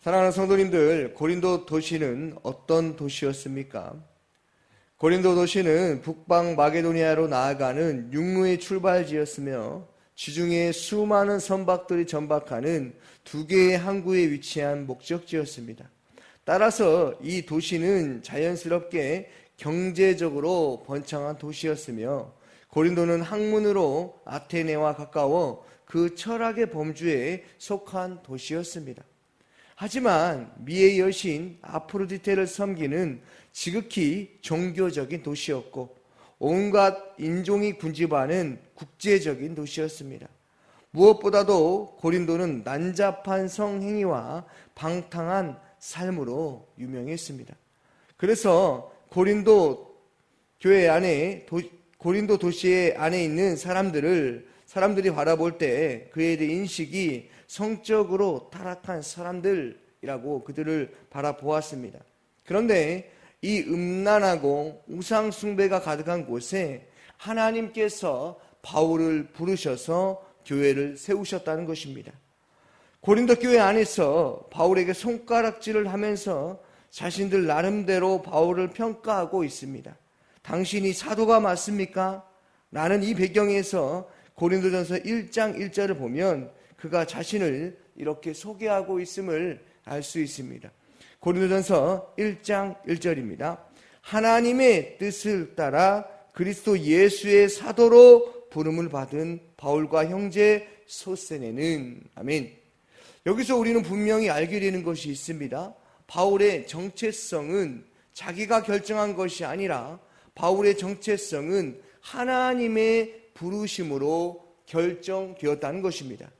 사랑하는 성도님들, 고린도 도시는 어떤 도시였습니까? 고린도 도시는 북방 마게도니아로 나아가는 육로의 출발지였으며 지중해 수많은 선박들이 전박하는 두 개의 항구에 위치한 목적지였습니다. 따라서 이 도시는 자연스럽게 경제적으로 번창한 도시였으며 고린도는 학문으로 아테네와 가까워 그 철학의 범주에 속한 도시였습니다. 하지만 미의 여신 아프로디테를 섬기는 지극히 종교적인 도시였고 온갖 인종이 군집하는 국제적인 도시였습니다. 무엇보다도 고린도는 난잡한 성행위와 방탕한 삶으로 유명했습니다. 그래서 고린도 도시 안에 있는 사람들이 바라볼 때 그에 대한 인식이 성적으로 타락한 사람들이라고 그들을 바라보았습니다. 그런데 이 음란하고 우상 숭배가 가득한 곳에 하나님께서 바울을 부르셔서 교회를 세우셨다는 것입니다. 고린도 교회 안에서 바울에게 손가락질을 하면서 자신들 나름대로 바울을 평가하고 있습니다. 당신이 사도가 맞습니까? 라는 이 배경에서 고린도전서 1장 1절을 보면 그가 자신을 이렇게 소개하고 있음을 알 수 있습니다. 고린도전서 1장 1절입니다. 하나님의 뜻을 따라 그리스도 예수의 사도로 부름을 받은 바울과 형제 소세네는. 아멘. 여기서 우리는 분명히 알게 되는 것이 있습니다. 바울의 정체성은 자기가 결정한 것이 아니라 바울의 정체성은 하나님의 부르심으로 결정되었다는 것입니다.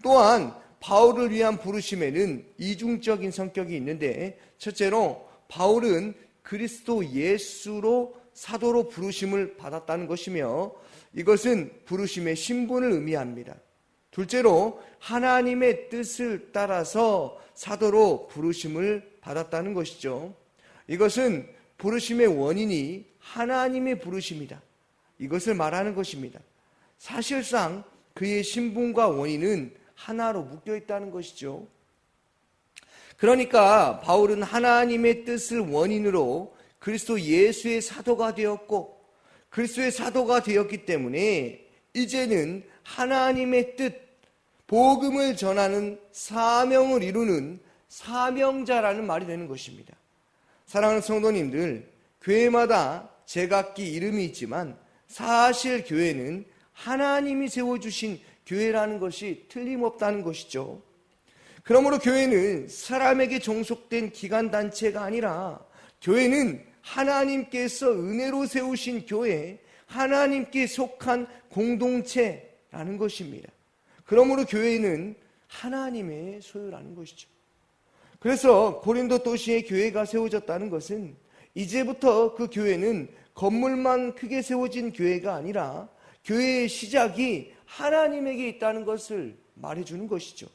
또한 바울을 위한 부르심에는 이중적인 성격이 있는데, 첫째로 바울은 그리스도 예수로 사도로 부르심을 받았다는 것이며 이것은 부르심의 신분을 의미합니다. 둘째로 하나님의 뜻을 따라서 사도로 부르심을 받았다는 것이죠. 이것은 부르심의 원인이 하나님의 부르심이다, 이것을 말하는 것입니다. 사실상 그의 신분과 원인은 하나로 묶여 있다는 것이죠. 그러니까 바울은 하나님의 뜻을 원인으로 그리스도 예수의 사도가 되었고, 그리스도의 사도가 되었기 때문에 이제는 하나님의 뜻, 복음을 전하는 사명을 이루는 사명자라는 말이 되는 것입니다. 사랑하는 성도님들, 교회마다 제각기 이름이 있지만 사실 교회는 하나님이 세워주신 교회라는 것이 틀림없다는 것이죠. 그러므로 교회는 사람에게 종속된 기관단체가 아니라 교회는 하나님께서 은혜로 세우신 교회, 하나님께 속한 공동체라는 것입니다. 그러므로 교회는 하나님의 소유라는 것이죠. 그래서 고린도 도시에 교회가 세워졌다는 것은 이제부터 그 교회는 건물만 크게 세워진 교회가 아니라 교회의 시작이 하나님에게 있다는 것을 말해주는 것이죠.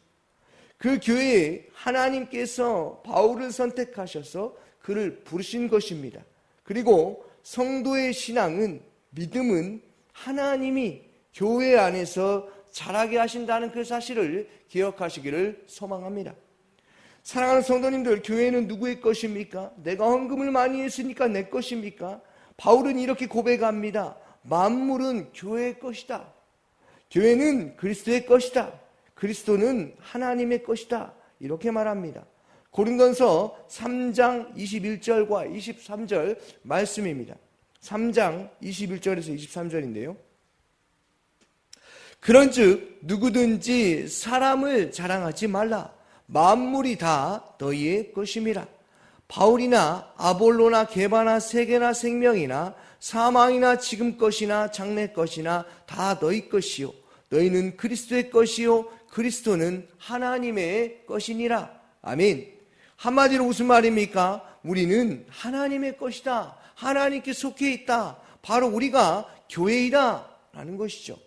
그 교회에 하나님께서 바울을 선택하셔서 그를 부르신 것입니다. 그리고 성도의 신앙은, 믿음은 하나님이 교회 안에서 자라게 하신다는 그 사실을 기억하시기를 소망합니다. 사랑하는 성도님들, 교회는 누구의 것입니까? 내가 헌금을 많이 했으니까 내 것입니까? 바울은 이렇게 고백합니다. 만물은 교회의 것이다. 교회는 그리스도의 것이다. 그리스도는 하나님의 것이다. 이렇게 말합니다. 고린도전서 3장 21절과 23절 말씀입니다. 3장 21절에서 23절인데요. 그런즉 누구든지 사람을 자랑하지 말라. 만물이 다 너희의 것임이라. 바울이나 아볼로나 게바나 세계나 생명이나 사망이나 지금 것이나 장래 것이나 다 너희 것이요 너희는 그리스도의 것이요 그리스도는 하나님의 것이니라. 아멘. 한마디로 무슨 말입니까? 우리는 하나님의 것이다. 하나님께 속해 있다. 바로 우리가 교회이다 라는 것이죠.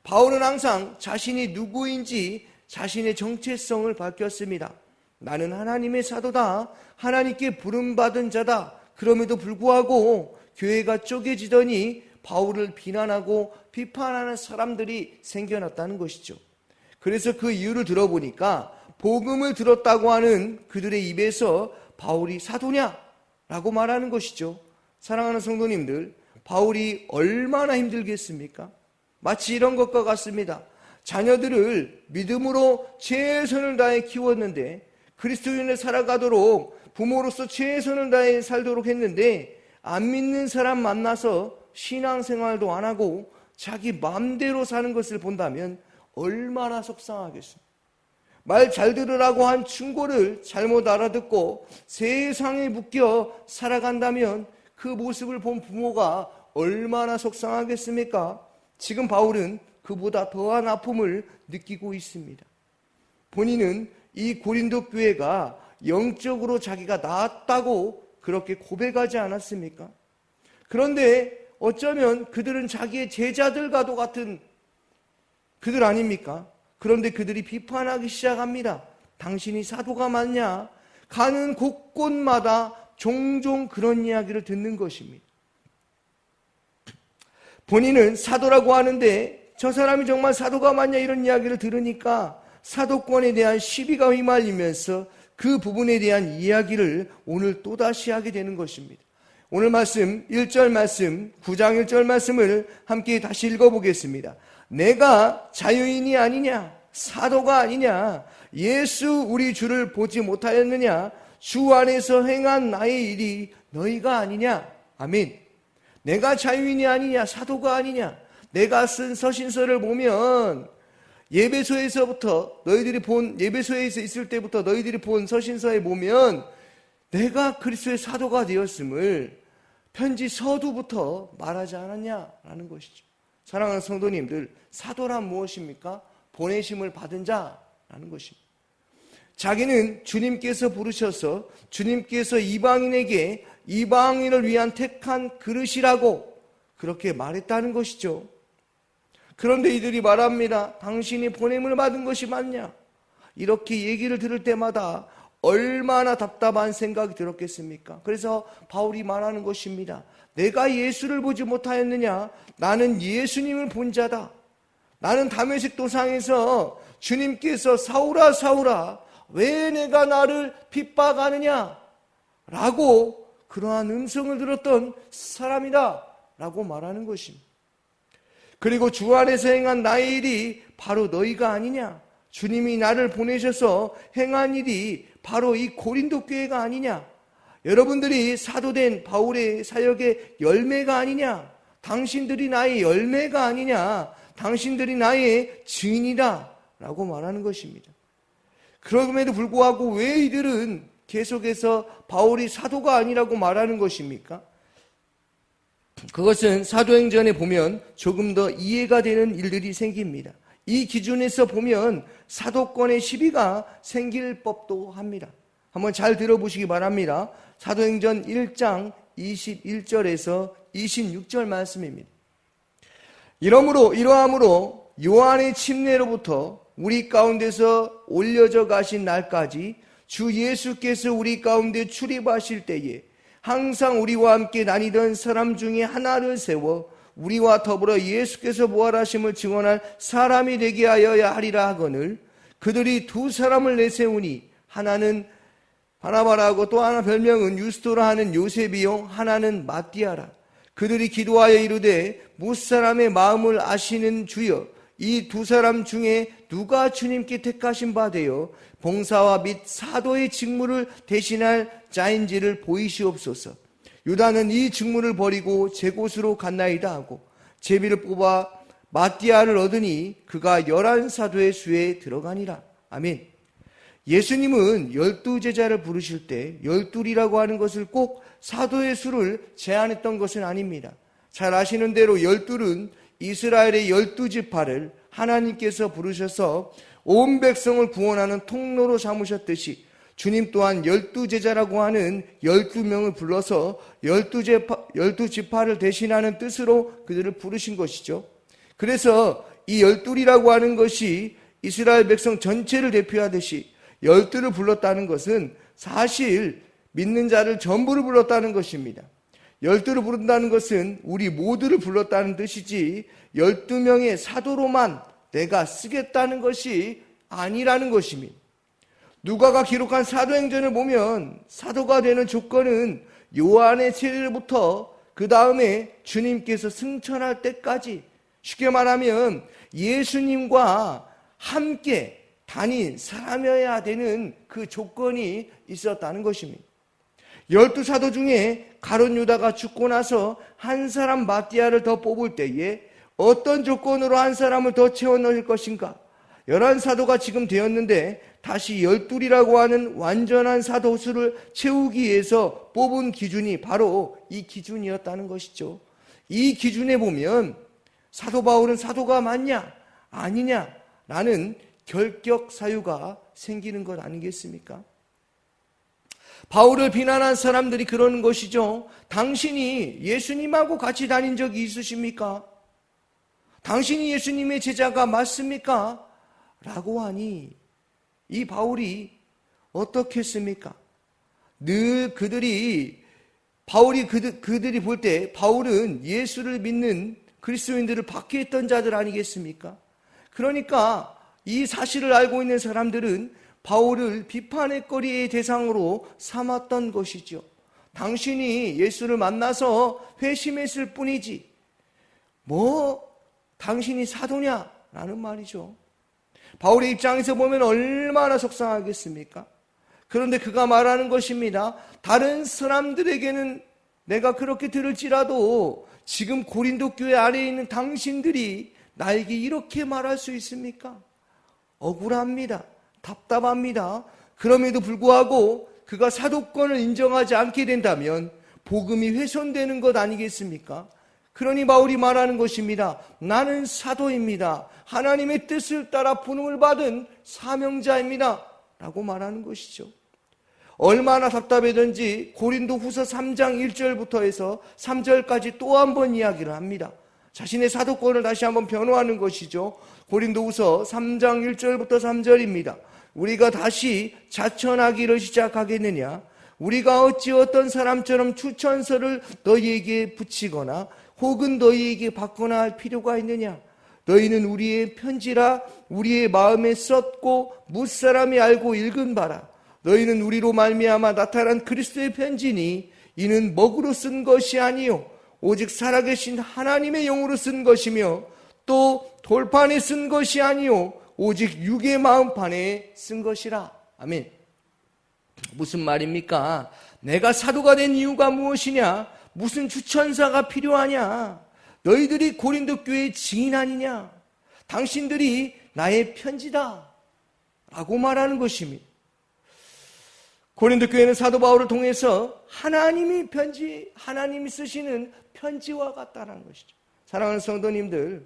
바울은 항상 자신이 누구인지 자신의 정체성을 밝혔습니다. 나는 하나님의 사도다. 하나님께 부름받은 자다. 그럼에도 불구하고 교회가 쪼개지더니 바울을 비난하고 비판하는 사람들이 생겨났다는 것이죠. 그래서 그 이유를 들어보니까 복음을 들었다고 하는 그들의 입에서 바울이 사도냐? 라고 말하는 것이죠. 사랑하는 성도님들, 바울이 얼마나 힘들겠습니까? 마치 이런 것과 같습니다. 자녀들을 믿음으로 최선을 다해 키웠는데, 그리스도인을 살아가도록 부모로서 최선을 다해 살도록 했는데, 안 믿는 사람 만나서 신앙생활도 안 하고 자기 마음대로 사는 것을 본다면 얼마나 속상하겠습니까? 말 잘 들으라고 한 충고를 잘못 알아듣고 세상에 묶여 살아간다면 그 모습을 본 부모가 얼마나 속상하겠습니까? 지금 바울은 그보다 더한 아픔을 느끼고 있습니다. 본인은 이 고린도 교회가 영적으로 자기가 나았다고 그렇게 고백하지 않았습니까? 그런데 어쩌면 그들은 자기의 제자들과도 같은 그들 아닙니까? 그런데 그들이 비판하기 시작합니다. 당신이 사도가 맞냐? 가는 곳곳마다 종종 그런 이야기를 듣는 것입니다. 본인은 사도라고 하는데 저 사람이 정말 사도가 맞냐 이런 이야기를 들으니까 사도권에 대한 시비가 휘말리면서 그 부분에 대한 이야기를 오늘 또다시 하게 되는 것입니다. 오늘 말씀 1절 말씀 9장 1절 말씀을 함께 다시 읽어보겠습니다. 내가 자유인이 아니냐? 사도가 아니냐? 예수 우리 주를 보지 못하였느냐? 주 안에서 행한 나의 일이 너희가 아니냐? 아멘. 내가 자유인이 아니냐? 사도가 아니냐? 내가 쓴 서신서를 보면 예배소에서부터 너희들이 본 예배소에서 있을 때부터 너희들이 본 서신서에 보면 내가 그리스도의 사도가 되었음을 편지 서두부터 말하지 않았냐라는 것이죠. 사랑하는 성도님들, 사도란 무엇입니까? 보내심을 받은 자라는 것입니다. 자기는 주님께서 부르셔서 주님께서 이방인에게 이방인을 위한 택한 그릇이라고 그렇게 말했다는 것이죠. 그런데 이들이 말합니다. 당신이 보냄을 받은 것이 맞냐? 이렇게 얘기를 들을 때마다 얼마나 답답한 생각이 들었겠습니까? 그래서 바울이 말하는 것입니다. 내가 예수를 보지 못하였느냐? 나는 예수님을 본 자다. 나는 다메섹 도상에서 주님께서 사울아 사울아 왜 내가 나를 핍박하느냐? 라고 그러한 음성을 들었던 사람이다 라고 말하는 것입니다. 그리고 주 안에서 행한 나의 일이 바로 너희가 아니냐? 주님이 나를 보내셔서 행한 일이 바로 이 고린도 교회가 아니냐? 여러분들이 사도된 바울의 사역의 열매가 아니냐? 당신들이 나의 열매가 아니냐? 당신들이 나의 증인이다 라고 말하는 것입니다. 그럼에도 불구하고 왜 이들은 계속해서 바울이 사도가 아니라고 말하는 것입니까? 그것은 사도행전에 보면 조금 더 이해가 되는 일들이 생깁니다. 이 기준에서 보면 사도권의 시비가 생길 법도 합니다. 한번 잘 들어보시기 바랍니다. 사도행전 1장 21절에서 26절 말씀입니다. 이러함으로 요한의 침례로부터 우리 가운데서 올려져 가신 날까지 주 예수께서 우리 가운데 출입하실 때에 항상 우리와 함께 다니던 사람 중에 하나를 세워 우리와 더불어 예수께서 부활하심을 증언할 사람이 되게 하여야 하리라 하거늘 그들이 두 사람을 내세우니 하나는 바나바라고 또 하나 별명은 유스토라 하는 요셉이요 하나는 마띠아라. 그들이 기도하여 이르되 무사람의 마음을 아시는 주여 이 두 사람 중에 누가 주님께 택하신 바 되어 봉사와 및 사도의 직무를 대신할 자인지를 보이시옵소서. 유다는 이 직무를 버리고 제 곳으로 갔나이다 하고 제비를 뽑아 마띠아를 얻으니 그가 11사도의 수에 들어가니라. 아멘. 예수님은 12제자를 부르실 때 12이라고 하는 것을 꼭 사도의 수를 제한했던 것은 아닙니다. 잘 아시는 대로 12은 이스라엘의 12지파를 하나님께서 부르셔서 온 백성을 구원하는 통로로 삼으셨듯이 주님 또한 12제자라고 하는 12명을 불러서 12지파를 대신하는 뜻으로 그들을 부르신 것이죠. 그래서 이 12이라고 하는 것이 이스라엘 백성 전체를 대표하듯이 12를 불렀다는 것은 사실 믿는 자를 전부를 불렀다는 것입니다. 12를 부른다는 것은 우리 모두를 불렀다는 뜻이지 12명의 사도로만 내가 쓰겠다는 것이 아니라는 것입니다. 누가가 기록한 사도행전을 보면 사도가 되는 조건은 요한의 세례로부터 그 다음에 주님께서 승천할 때까지, 쉽게 말하면 예수님과 함께 다닌 사람이어야 되는 그 조건이 있었다는 것입니다. 12사도 중에 가룟 유다가 죽고 나서 한 사람 마띠아를 더 뽑을 때에 어떤 조건으로 한 사람을 더 채워 넣을 것인가? 11사도가 지금 되었는데 다시 12이라고 하는 완전한 사도 수를 채우기 위해서 뽑은 기준이 바로 이 기준이었다는 것이죠. 이 기준에 보면 사도 바울은 사도가 맞냐 아니냐라는 결격 사유가 생기는 것 아니겠습니까? 바울을 비난한 사람들이 그러는 것이죠. 당신이 예수님하고 같이 다닌 적이 있으십니까? 당신이 예수님의 제자가 맞습니까? 라고 하니 이 바울이 어떻게 했습니까? 늘 그들이 볼 때 바울은 예수를 믿는 그리스도인들을 박해했던 자들 아니겠습니까? 그러니까 이 사실을 알고 있는 사람들은 바울을 비판의 거리의 대상으로 삼았던 것이죠. 당신이 예수를 만나서 회심했을 뿐이지 당신이 사도냐? 라는 말이죠. 바울의 입장에서 보면 얼마나 속상하겠습니까? 그런데 그가 말하는 것입니다. 다른 사람들에게는 내가 그렇게 들을지라도 지금 고린도 교회 안에 있는 당신들이 나에게 이렇게 말할 수 있습니까? 억울합니다. 답답합니다. 그럼에도 불구하고 그가 사도권을 인정하지 않게 된다면 복음이 훼손되는 것 아니겠습니까? 그러니 바울이 말하는 것입니다. 나는 사도입니다. 하나님의 뜻을 따라 부름을 받은 사명자입니다. 라고 말하는 것이죠. 얼마나 답답하든지 고린도 후서 3장 1절부터 해서 3절까지 또 한 번 이야기를 합니다. 자신의 사도권을 다시 한번 변호하는 것이죠. 고린도 후서 3장 1절부터 3절입니다. 우리가 다시 자천하기를 시작하겠느냐? 우리가 어찌 어떤 사람처럼 추천서를 너희에게 붙이거나 혹은 너희에게 받거나 할 필요가 있느냐? 너희는 우리의 편지라 우리의 마음에 썼고 무사람이 알고 읽은 바라. 너희는 우리로 말미암아 나타난 그리스도의 편지니 이는 먹으로 쓴 것이 아니요 오직 살아계신 하나님의 영으로 쓴 것이며 또 돌판에 쓴 것이 아니요 오직 육의 마음판에 쓴 것이라. 아멘. 무슨 말입니까? 내가 사도가 된 이유가 무엇이냐? 무슨 추천사가 필요하냐? 너희들이 고린도 교회의 증인 아니냐? 당신들이 나의 편지다 라고 말하는 것입니다. 고린도 교회는 사도 바울을 통해서 하나님이 쓰시는 편지와 같다는 것이죠. 사랑하는 성도님들,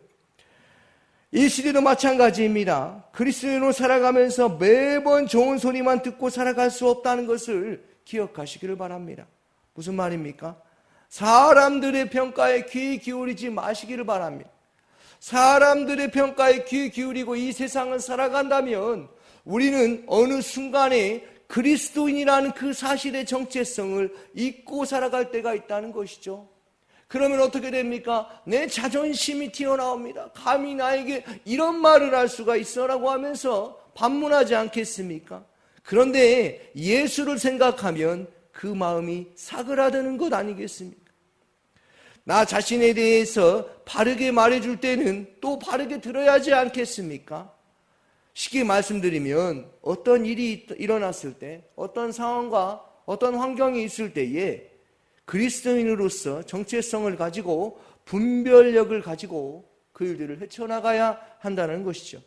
이 시대도 마찬가지입니다. 그리스도인으로 살아가면서 매번 좋은 소리만 듣고 살아갈 수 없다는 것을 기억하시기를 바랍니다. 무슨 말입니까? 사람들의 평가에 귀 기울이지 마시기를 바랍니다. 사람들의 평가에 귀 기울이고 이 세상을 살아간다면 우리는 어느 순간에 그리스도인이라는 그 사실의 정체성을 잊고 살아갈 때가 있다는 것이죠. 그러면 어떻게 됩니까? 내 자존심이 튀어나옵니다. 감히 나에게 이런 말을 할 수가 있어라고 하면서 반문하지 않겠습니까? 그런데 예수를 생각하면 그 마음이 사그라드는 것 아니겠습니까? 나 자신에 대해서 바르게 말해줄 때는 또 바르게 들어야 하지 않겠습니까? 쉽게 말씀드리면 어떤 일이 일어났을 때, 어떤 상황과 어떤 환경이 있을 때에 그리스도인으로서 정체성을 가지고 분별력을 가지고 그 일들을 헤쳐나가야 한다는 것이죠.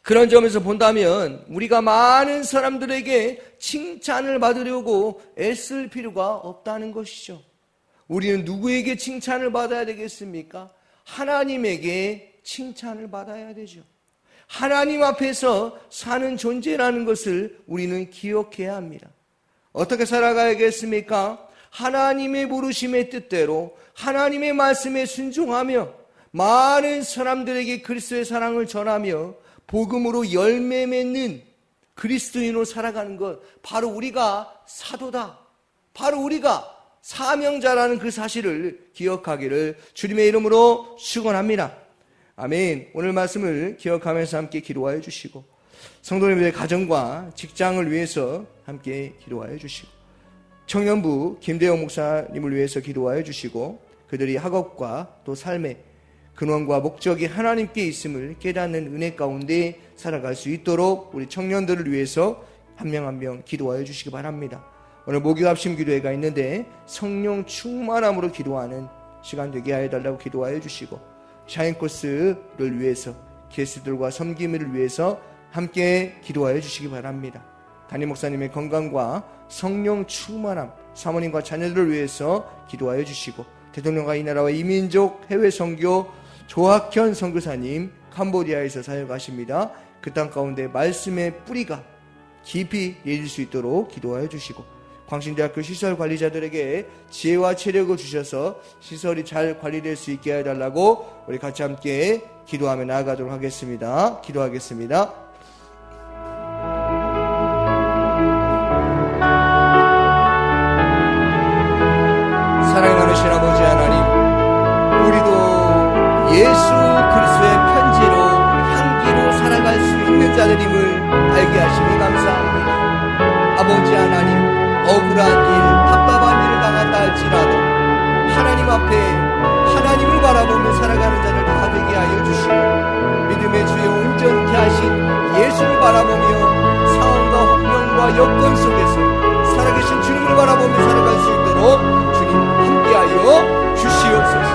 그런 점에서 본다면 우리가 많은 사람들에게 칭찬을 받으려고 애쓸 필요가 없다는 것이죠. 우리는 누구에게 칭찬을 받아야 되겠습니까? 하나님에게 칭찬을 받아야 되죠. 하나님 앞에서 사는 존재라는 것을 우리는 기억해야 합니다. 어떻게 살아가야겠습니까? 하나님의 부르심의 뜻대로 하나님의 말씀에 순종하며 많은 사람들에게 그리스도의 사랑을 전하며 복음으로 열매 맺는 그리스도인으로 살아가는 것, 바로 우리가 사도다, 바로 우리가 사명자라는 그 사실을 기억하기를 주님의 이름으로 축원합니다. 아멘. 오늘 말씀을 기억하면서 함께 기도하여 주시고 성도님들의 가정과 직장을 위해서 함께 기도하여 주시고, 청년부 김대영 목사님을 위해서 기도하여 주시고, 그들이 학업과 또 삶의 근원과 목적이 하나님께 있음을 깨닫는 은혜 가운데 살아갈 수 있도록 우리 청년들을 위해서 한 명 한 명 기도하여 주시기 바랍니다. 오늘 목요 합심 기도회가 있는데 성령 충만함으로 기도하는 시간 되게 하여 달라고 기도하여 주시고, 샤인코스를 위해서, 게스트들과 섬김을 위해서 함께 기도하여 주시기 바랍니다. 담임 목사님의 건강과 성령 충만함, 사모님과 자녀들을 위해서 기도하여 주시고, 대통령과 이 나라와 이민족 해외 선교 조학현 선교사님 캄보디아에서 사역하십니다. 그 땅 가운데 말씀의 뿌리가 깊이 내릴 수 있도록 기도하여 주시고, 광신대학교 시설 관리자들에게 지혜와 체력을 주셔서 시설이 잘 관리될 수 있게 해달라고 우리 같이 함께 기도하며 나아가도록 하겠습니다. 기도하겠습니다. 사랑의 많으신 아버지 하나님, 우리도 예수 그리스도의 편지로 향기로 살아갈 수 있는 자들임을 알게 하시니 감사합니다. 아버지 하나님, 억울한 일, 답답한 일을 당한다 할지라도 하나님 앞에 하나님을 바라보며 살아가는 자를 다 되게 하여 주시고, 믿음의 주여 온전케 하신 예수를 바라보며 상황과 환경과 여건 속에서 살아계신 주님을 바라보며 살아갈 수 있도록 주님 함께하여 주시옵소서.